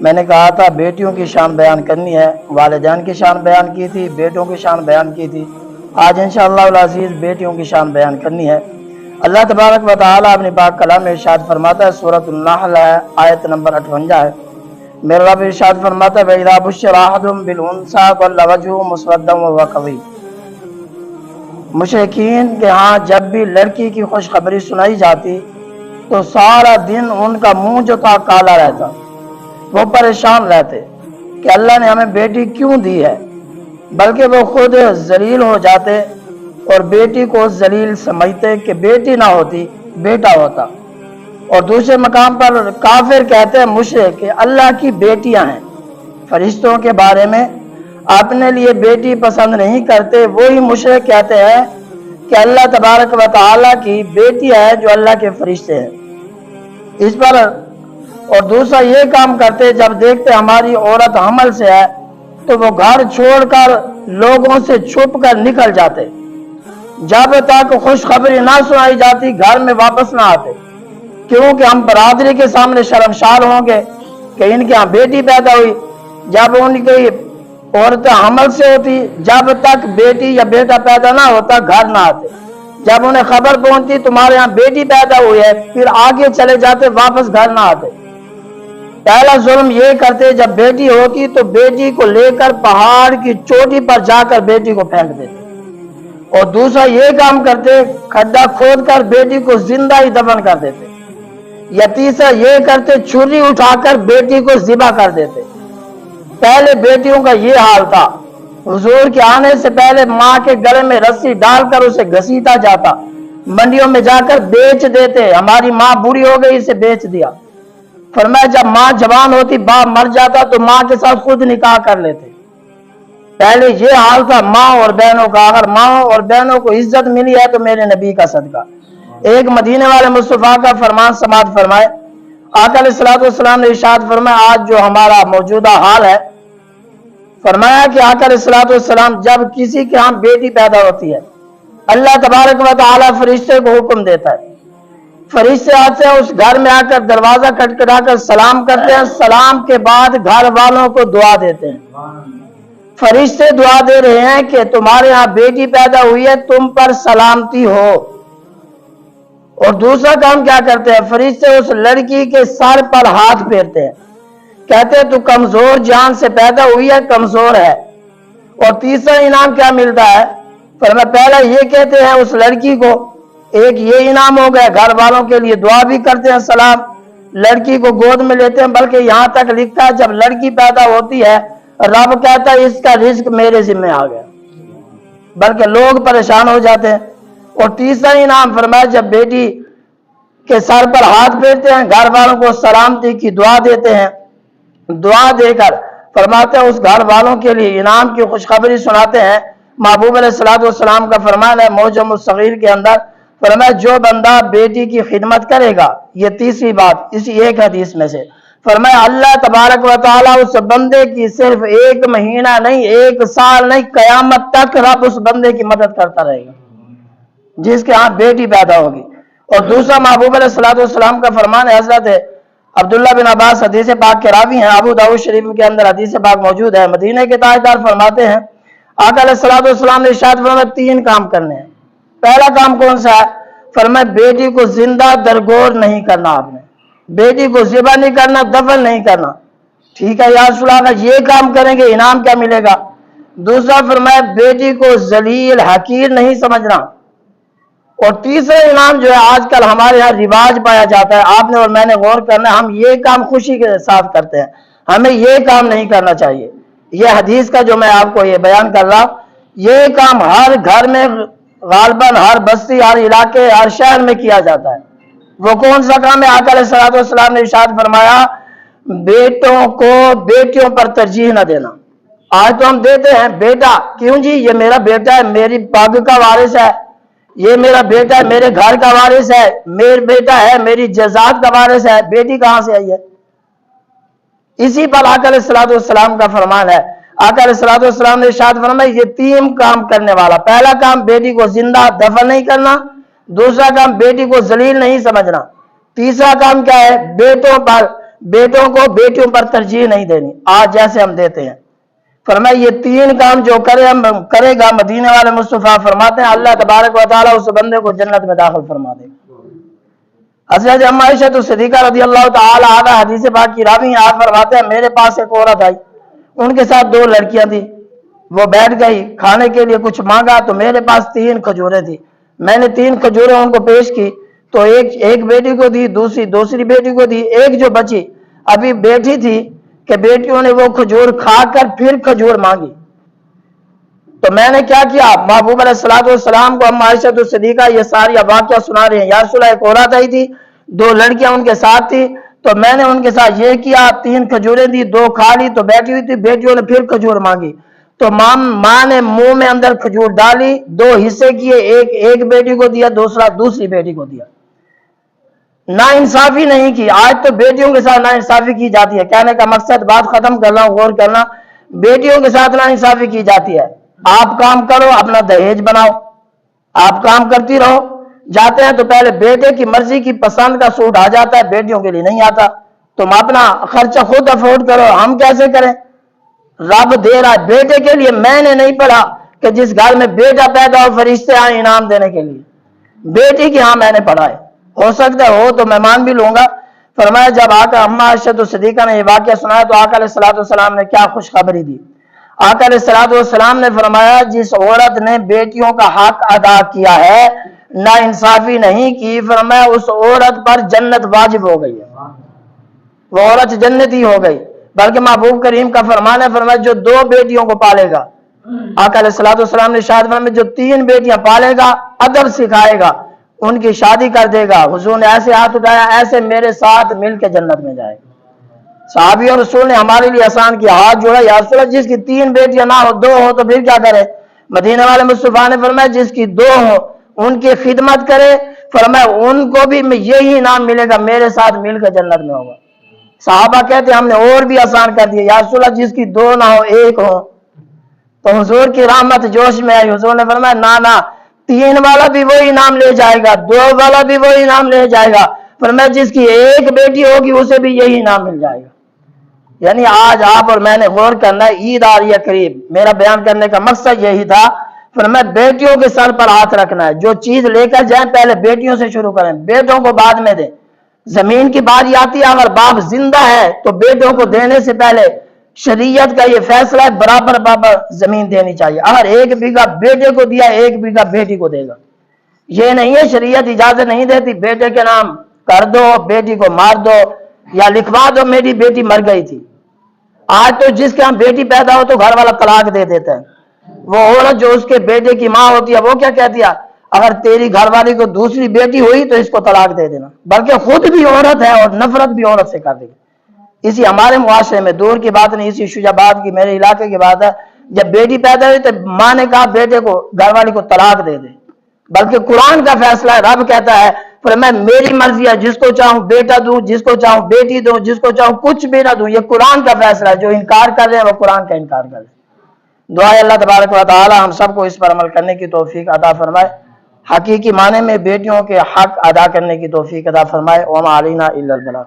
میں نے کہا تھا بیٹیوں کی شان بیان کرنی ہے، والدین کی شان بیان کی تھی، بیٹوں کی شان بیان کی تھی۔ آج انشاءاللہ العزیز بیٹیوں کی شان بیان کرنی ہے۔ اللہ تبارک و تعالیٰ اپنی پاک کلام میں ارشاد فرماتا ہے، سورۃ النحل ہے، آیت نمبر 58 ہے۔ میرا رب ارشاد فرماتا ہے وَإِذَا بُشِّرَ أَحَدُهُم بِالْأُنثىٰ ظَلَّ وَجْهُهُ مُسْوَدًّا وَهُوَ كَظِيمٌ۔ مشرکین کے ہاں جب بھی لڑکی کی خوشخبری سنائی جاتی تو سارا دن ان کا منہ جو تھا کالا رہتا، وہ پریشان رہتے کہ اللہ نے ہمیں بیٹی کیوں دی ہے، بلکہ وہ خود ذلیل ہو جاتے اور بیٹی کو ذلیل سمجھتے کہ بیٹی نہ ہوتی بیٹا ہوتا۔ اور دوسرے مقام پر کافر کہتے ہیں مشرک کہ اللہ کی بیٹیاں ہیں، فرشتوں کے بارے میں اپنے لیے بیٹی پسند نہیں کرتے۔ وہی مشرک کہتے ہیں کہ اللہ تبارک و تعالیٰ کی بیٹی ہے جو اللہ کے فرشتے ہیں اس پر۔ اور دوسرا یہ کام کرتے جب دیکھتے ہماری عورت حمل سے ہے تو وہ گھر چھوڑ کر لوگوں سے چھپ کر نکل جاتے، جب تک خوشخبری نہ سنائی جاتی گھر میں واپس نہ آتے، کیونکہ ہم برادری کے سامنے شرمسار ہوں گے کہ ان کے ہاں بیٹی پیدا ہوئی۔ جب ان کی عورت حمل سے ہوتی، جب تک بیٹی یا بیٹا پیدا نہ ہوتا گھر نہ آتے، جب انہیں خبر پہنچتی تمہارے ہاں بیٹی پیدا ہوئی ہے پھر آگے چلے جاتے، واپس گھر نہ آتے۔ پہلا ظلم یہ کرتے جب بیٹی ہوتی تو بیٹی کو لے کر پہاڑ کی چوٹی پر جا کر بیٹی کو پھینک دیتے، اور دوسرا یہ کام کرتے کھڈا کھود کر بیٹی کو زندہ ہی دفن کر دیتے، یا تیسرا یہ کرتے چھری اٹھا کر بیٹی کو ذبح کر دیتے۔ پہلے بیٹیوں کا یہ حال تھا، حضور کے آنے سے پہلے ماں کے گلے میں رسی ڈال کر اسے گھسیٹا جاتا، منڈیوں میں جا کر بیچ دیتے، ہماری ماں بوڑھی ہو گئی اسے بیچ دیا۔ فرمایا جب ماں جوان ہوتی باپ مر جاتا تو ماں کے ساتھ خود نکاح کر لیتے۔ پہلے یہ حال تھا ماں اور بہنوں کا۔ اگر ماں اور بہنوں کو عزت ملی ہے تو میرے نبی کا صدقہ۔ ایک مدینے والے مصطفیٰ کا فرمان سماعت فرمائے، آقا علیہ الصلوۃ والسلام نے ارشاد فرمایا آج جو ہمارا موجودہ حال ہے، فرمایا کہ آقا علیہ الصلوۃ والسلام جب کسی کے ہاں بیٹی پیدا ہوتی ہے اللہ تبارک و تعالیٰ فرشتے کو حکم دیتا ہے، فرشتے آتے ہیں اس گھر میں آ کر دروازہ کھٹکھٹا کر سلام کرتے ہیں، سلام کے بعد گھر والوں کو دعا دیتے ہیں۔ فرشتے دعا دے رہے ہیں کہ تمہارے ہاں بیٹی پیدا ہوئی ہے، تم پر سلامتی ہو۔ اور دوسرا کام کیا کرتے ہیں، فرشتے اس لڑکی کے سر پر ہاتھ پھیرتے ہیں، کہتے ہیں تو کمزور جان سے پیدا ہوئی ہے، کمزور ہے۔ اور تیسرا انعام کیا ملتا ہے، فرمایا پہلا یہ کہتے ہیں اس لڑکی کو، ایک یہ انعام ہو گیا، گھر والوں کے لیے دعا بھی کرتے ہیں سلام، لڑکی کو گود میں لیتے ہیں، بلکہ یہاں تک لکھتا ہے جب لڑکی پیدا ہوتی ہے رب کہتا ہے اس کا رزق میرے ذمہ آ گیا، بلکہ لوگ پریشان ہو جاتے ہیں۔ اور تیسرا انعام فرمایا جب بیٹی کے سر پر ہاتھ پھیرتے ہیں گھر والوں کو سلامتی کی دعا دیتے ہیں، دعا دے کر فرماتے ہیں اس گھر والوں کے لیے انعام کی خوشخبری سناتے ہیں۔ محبوب علیہ الصلوۃ والسلام کا فرمان ہے معجم الصغیر کے اندر، فرمایا جو بندہ بیٹی کی خدمت کرے گا، یہ تیسری بات اسی ایک حدیث میں سے، فرمایا اللہ تبارک و تعالیٰ اس بندے کی صرف ایک مہینہ نہیں، ایک سال نہیں، قیامت تک رب اس بندے کی مدد کرتا رہے گا جس کے ہاں بیٹی پیدا ہوگی۔ اور دوسرا محبوب علیہ الصلوۃ والسلام کا فرمان ہے، حضرت عبداللہ بن عباس حدیث پاک کے راوی ہیں، ابو داؤد شریف کے اندر حدیث پاک موجود ہے، مدینہ کے تاجدار فرماتے ہیں آقا علیہ الصلوۃ والسلام نے ارشاد فرمایا 3 کام کرنے ہیں۔ پہلا کام کون سا ہے، فرمایا بیٹی کو زندہ درگور نہیں کرنا، آپ نے بیٹی کو ذبح نہیں کرنا، دفن نہیں کرنا۔ ٹھیک ہے یا رسول اللہ یہ کام کریں گے انعام کیا ملے گا؟ دوسرا فرمایا بیٹی کو ذلیل حقیر نہیں سمجھنا۔ اور تیسرا انعام جو ہے آج کل ہمارے یہاں رواج پایا جاتا ہے، آپ نے اور میں نے غور کرنا ہے، ہم یہ کام خوشی کے ساتھ کرتے ہیں، ہمیں یہ کام نہیں کرنا چاہیے۔ یہ حدیث کا جو میں آپ کو یہ بیان کر رہا ہوں، یہ کام ہر گھر میں غالباً ہر بستی، ہر علاقے، ہر شہر میں کیا جاتا ہے۔ وہ کون سا کام ہے؟ آقا علیہ الصلوۃ والسلام نے ارشاد فرمایا بیٹوں کو بیٹیوں پر ترجیح نہ دینا۔ آج تو ہم دیتے ہیں بیٹا، کیوں جی یہ میرا بیٹا ہے، میری پگ کا وارث ہے، یہ میرا بیٹا ہے، میرے گھر کا وارث ہے، میرا بیٹا ہے میری جزات کا وارث ہے، بیٹی کہاں سے آئی ہے؟ اسی پر آقا علیہ الصلوۃ والسلام کا فرمان ہے، آقا علیہ الصلوۃ والسلام نے ارشاد فرمایا یہ 3 کام کرنے والا، پہلا کام بیٹی کو زندہ دفن نہیں کرنا، دوسرا کام بیٹی کو ذلیل نہیں سمجھنا، تیسرا کام کیا ہے بیٹوں پر بیٹوں کو بیٹیوں پر ترجیح نہیں دینی آج جیسے ہم دیتے ہیں۔ فرمایا یہ 3 کام جو کرے گا مدینے والے مصطفیٰ فرماتے ہیں اللہ تبارک و تعالیٰ اس بندے کو جنت میں داخل فرما دے گا۔ حضرت اما عائشہ صدیقہ رضی اللہ تعالی عنہا حدیث پاک کی راوی ہیں، آپ فرماتے ہیں میرے پاس ایک عورت آئی، ان کے ساتھ 2 لڑکیاں تھیں، وہ بیٹھ گئی کھانے کے لیے کچھ مانگا تو میرے پاس 3 کھجوریں تھی، میں نے 3 کھجوریں ان کو پیش کی تو ایک بیٹی کو دی، دوسری بیٹی کو دی، ایک جو بچی ابھی بیٹھی تھی کہ بیٹیوں نے وہ کھجور کھا کر پھر کھجور مانگی تو میں نے کیا کیا، محبوب علیہ السلام کو اما عائشہ صدیقہ یہ ساری واقعہ سنا رہے ہیں، یا رسول اللہ ایک عورت آئی تھی 2 لڑکیاں ان کے ساتھ تھی تو میں نے ان کے ساتھ یہ کیا 3 کھجوریں دی 2 کھا لی تو بیٹھی ہوئی تھی، بیٹیوں نے پھر کھجور مانگی تو ماں نے منہ میں اندر کھجور ڈالی 2 حصے کیے، ایک بیٹی کو دیا دوسری بیٹی کو دیا۔ نا انصافی نہیں کی، آج تو بیٹیوں کے ساتھ نا انصافی کی جاتی ہے، کہنے کا مقصد بات ختم کرنا غور کرنا، بیٹیوں کے ساتھ نا انصافی کی جاتی ہے، آپ کام کرو اپنا دہیج بناؤ، آپ کام کرتی رہو، جاتے ہیں تو پہلے بیٹے کی مرضی کی پسند کا سوٹ آ جاتا ہے، بیٹیوں کے لیے نہیں آتا، تم اپنا خرچہ خود افورڈ کرو، ہم کیسے کریں؟ رب دے رہا ہے بیٹے کے لیے۔ میں نے نہیں پڑھا کہ جس گھر میں بیٹا پیدا ہو فرشتے آئیں انعام دینے کے لیے، بیٹی کی ہاں میں نے پڑھا ہے، ہو سکتا ہو تو میں مان بھی لوں گا۔ فرمایا جب آقا اما عائشہ صدیقہ نے یہ واقعہ سنایا تو آقا علیہ السلام نے کیا خوشخبری دی، آقا علیہ السلام نے فرمایا جس عورت نے بیٹیوں کا حق ادا کیا ہے نا انصافی نہیں کی، فرمایا اس عورت پر جنت واجب ہو گئی ہے، وہ عورت جنتی ہو گئی۔ بلکہ محبوب کریم کا فرمان ہے، فرمایا جو 2 بیٹیوں کو پالے گا، آقا علیہ السلام نے شاہد فرمایا جو 3 بیٹیاں پالے گا ادب سکھائے گا ان کی شادی کر دے گا، حضور نے ایسے ہاتھ اٹھایا ایسے میرے ساتھ مل کے جنت میں جائے گا۔ صحابی اور رسول نے ہمارے لیے آسان کیا، ہاتھ جوڑا یا رسول اللہ جس کی 3 بیٹیاں نہ ہو 2 ہو تو پھر کیا کرے؟ مدینہ والے مصطفیٰ نے فرمایا جس کی 2 ہو ان کی خدمت کرے، فرمایا ان کو بھی یہی انعام ملے گا، میرے ساتھ مل کے جنت میں ہوگا۔ صحابہ کہتے ہیں ہم نے اور بھی آسان کر دیا، یا رسول اللہ جس کی 2 نہ ہو 1 ہو، تو حضور کی رحمت جوش میں آئی، حضور نے فرمایا نہ 3 والا بھی وہی انعام لے جائے گا، 2 والا بھی وہی انعام لے جائے گا، فرمایا جس کی 1 بیٹی ہوگی اسے بھی یہی انعام مل جائے گا۔ یعنی آج آپ اور میں نے غور کرنا ہے، عید آ رہی ہے قریب، میرا بیان کرنے کا مقصد یہی تھا، فرمایا بیٹیوں کے سر پر ہاتھ رکھنا ہے، جو چیز لے کر جائیں پہلے بیٹیوں سے شروع کریں، بیٹوں کو بعد میں دیں۔ زمین کی باری آتی ہے، اگر باپ زندہ ہے تو بیٹوں کو دینے سے پہلے شریعت کا یہ فیصلہ ہے برابر زمین دینی چاہیے، اگر 1 بیگھہ بیٹے کو دیا 1 بیگھہ بیٹی کو دے گا، یہ نہیں ہے شریعت اجازت نہیں دیتی بیٹے کے نام کر دو بیٹی کو مار دو یا لکھوا دو میری بیٹی مر گئی تھی۔ آج تو جس کے ہاں بیٹی پیدا ہو تو گھر والا طلاق دے دیتا ہے، وہ عورت جو اس کے بیٹے کی ماں ہوتی ہے وہ کیا کہتی ہے اگر تیری گھر والی کو دوسری بیٹی ہوئی تو اس کو طلاق دے دینا، بلکہ خود بھی عورت ہے اور نفرت بھی عورت سے کر دے گی۔ اسی ہمارے معاشرے میں دور کی بات نہیں، اسی شجاباد کی میرے علاقے کی بات ہے، جب بیٹی پیدا ہوئی تو ماں نے کہا بیٹے کو گھر والی کو طلاق دے دے، بلکہ قرآن کا فیصلہ ہے، رب کہتا ہے میں میری مرضی ہے، جس کو چاہوں بیٹا دوں جس کو چاہوں بیٹی دوں جس کو چاہوں کچھ بھی نہ دوں، یہ قرآن کا فیصلہ ہے، جو انکار کر رہے ہیں وہ قرآن کا انکار کر رہے ہیں۔ دعا اللہ تبارک و تعالی ہم سب کو اس پر عمل کرنے کی توفیق عطا فرمائے، حقیقی معنی میں بیٹیوں کے حق ادا کرنے کی توفیق عطا فرمائے۔ وما علینا الا البلاغ۔